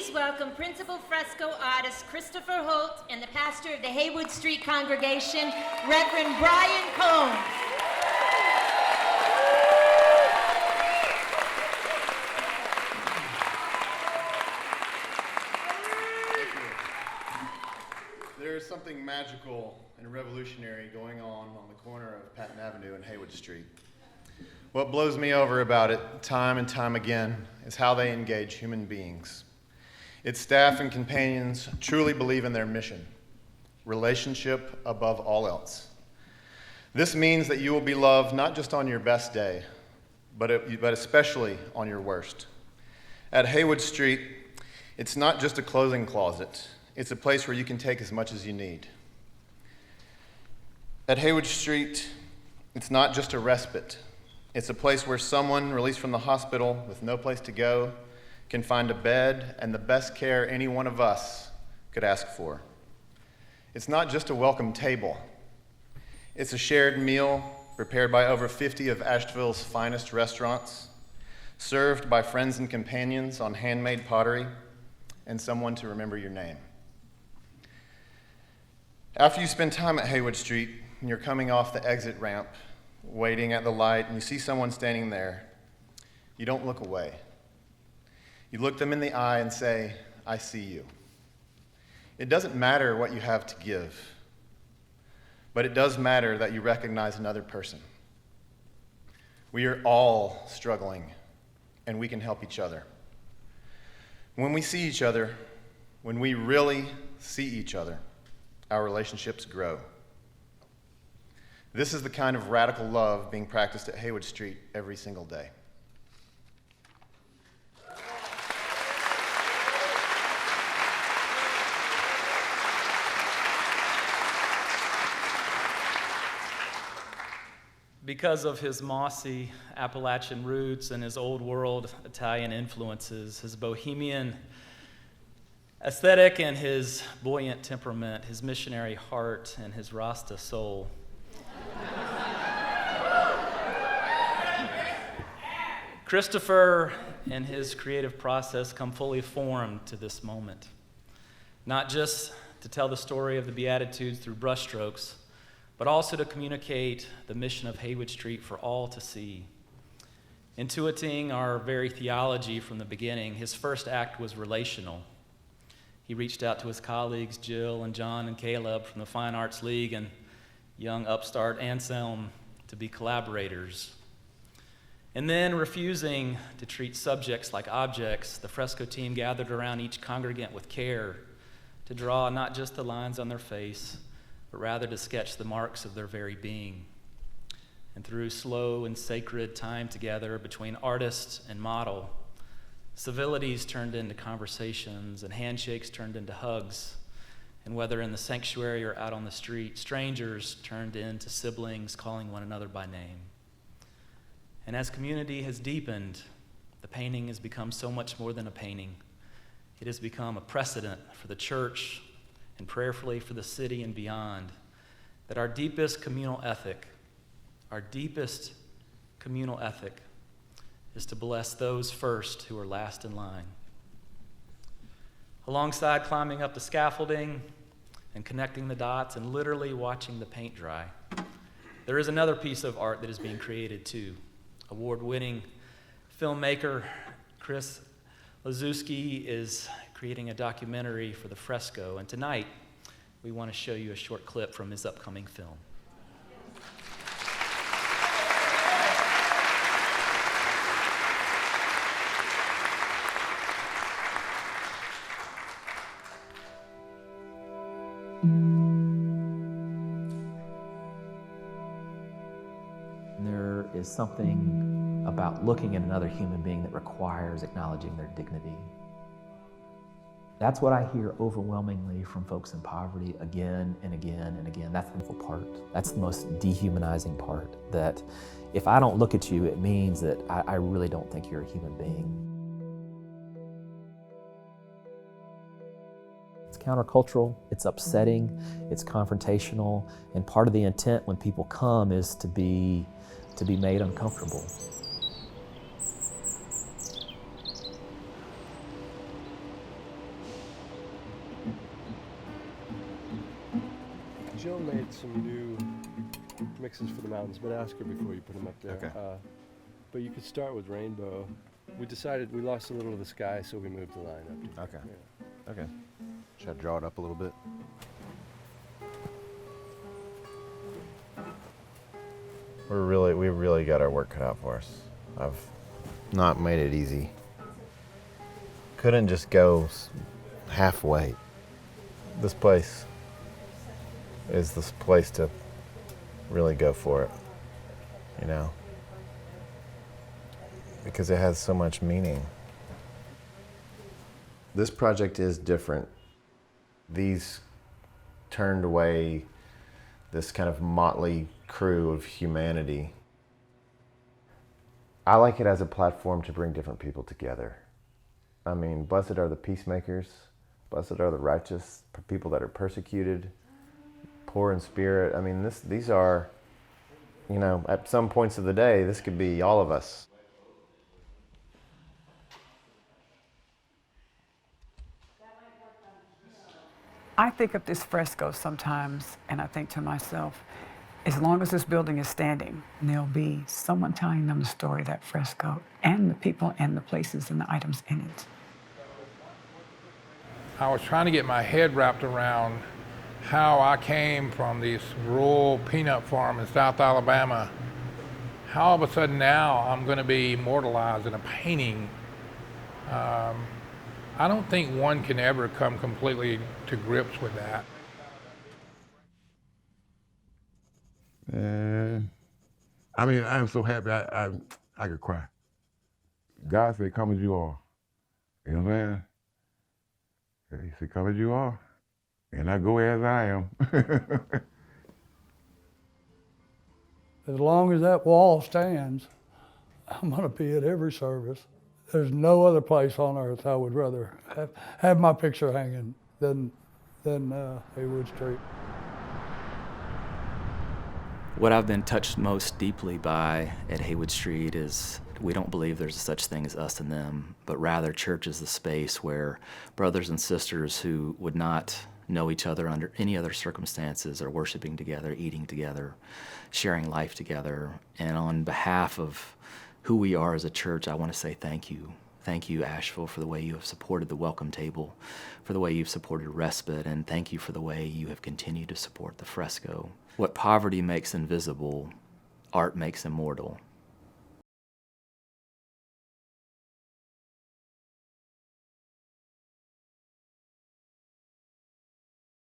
please welcome Principal Fresco artist Christopher Holt and the pastor of the Haywood Street congregation, Reverend Brian Combs. There is something magical and revolutionary going on the corner of Patton Avenue and Haywood Street. What blows me over about it time and time again is how they engage human beings. Its staff and companions truly believe in their mission, relationship above all else. This means that you will be loved not just on your best day, but especially on your worst. At Haywood Street, it's not just a clothing closet. It's a place where you can take as much as you need. At Haywood Street, it's not just a respite. It's a place where someone released from the hospital with no place to go can find a bed and the best care any one of us could ask for. It's not just a welcome table. It's a shared meal prepared by over 50 of Asheville's finest restaurants, served by friends and companions on handmade pottery, and someone to remember your name. After you spend time at Haywood Street and you're coming off the exit ramp, waiting at the light, and you see someone standing there, you don't look away. You look them in the eye and say, "I see you." It doesn't matter what you have to give, but it does matter that you recognize another person. We are all struggling, and we can help each other. When we see each other, when we really see each other, our relationships grow. This is the kind of radical love being practiced at Haywood Street every single day. Because of his mossy Appalachian roots and his old world Italian influences, his bohemian aesthetic and his buoyant temperament, his missionary heart and his Rasta soul, Christopher and his creative process come fully formed to this moment, not just to tell the story of the Beatitudes through brushstrokes, but also to communicate the mission of Haywood Street for all to see. Intuiting our very theology from the beginning, his first act was relational. He reached out to his colleagues, Jill and John and Caleb from the Fine Arts League and young upstart Anselm, to be collaborators. And then, refusing to treat subjects like objects, the Fresco team gathered around each congregant with care to draw not just the lines on their face, but rather to sketch the marks of their very being. And through slow and sacred time together between artist and model, civilities turned into conversations and handshakes turned into hugs. And whether in the sanctuary or out on the street, strangers turned into siblings calling one another by name. And as community has deepened, the painting has become so much more than a painting. It has become a precedent for the church and prayerfully for the city and beyond, that our deepest communal ethic is to bless those first who are last in line. Alongside climbing up the scaffolding and connecting the dots and literally watching the paint dry, there is another piece of art that is being created too. Award-winning filmmaker Chris Lazuski is creating a documentary for the Fresco, and tonight we want to show you a short clip from his upcoming film. There is something about looking at another human being that requires acknowledging their dignity. That's what I hear overwhelmingly from folks in poverty again and again and again. That's the painful part. That's the most dehumanizing part, that if I don't look at you, it means that I really don't think you're a human being. It's countercultural, it's upsetting, it's confrontational, and part of the intent when people come is to be made uncomfortable. Jill made some new mixes for the mountains, but ask her before you put them up there. Okay. But you could start with rainbow. We decided we lost a little of the sky, so we moved the line up. Okay. Yeah. Okay. Should I draw it up a little bit? We really got our work cut out for us. I've not made it easy. Couldn't just go halfway. This place is this place to really go for it, you know? Because it has so much meaning. This project is different. These turned away this kind of motley crew of humanity. I like it as a platform to bring different people together. I mean, blessed are the peacemakers, blessed are the righteous, people that are persecuted, poor in spirit. I mean, these are, you know, at some points of the day, this could be all of us. I think of this fresco sometimes, and I think to myself, as long as this building is standing, there'll be someone telling them the story of that fresco and the people and the places and the items in it. I was trying to get my head wrapped around how I came from this rural peanut farm in South Alabama. How all of a sudden now I'm going to be immortalized in a painting. I don't think one can ever come completely to grips with that. I mean, I'm so happy I could cry. God said, come as you are. You know what I'm saying? He said, come as you are. And I go as I am. As long as that wall stands, I'm going to be at every service. There's no other place on earth I would rather have my picture hanging than Haywood Street. What I've been touched most deeply by at Haywood Street is we don't believe there's such thing as us and them, but rather church is the space where brothers and sisters who would not know each other under any other circumstances are worshiping together, eating together, sharing life together. And on behalf of who we are as a church, I want to say thank you. Thank you, Asheville, for the way you have supported the welcome table, for the way you've supported respite, and thank you for the way you have continued to support the fresco. What poverty makes invisible, art makes immortal.